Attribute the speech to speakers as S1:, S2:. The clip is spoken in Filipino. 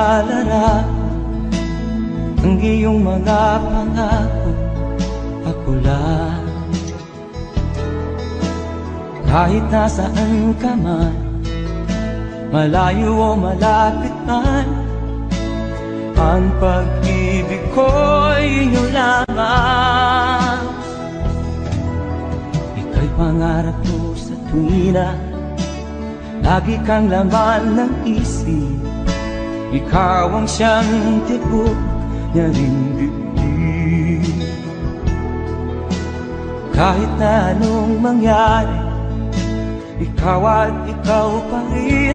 S1: nalalarawan ang iyong mga pangako, ako lang. Kahit nasaan ka man, malayo o malapit man, ang pag-ibig ko'y iyo lamang. Ika'y pangarap ko sa tuwina, lagi kang laman ng isip. Ikaw ang siyang tibok niya ring dibdib. Kahit na anong mangyari, ikaw at ikaw pa rin.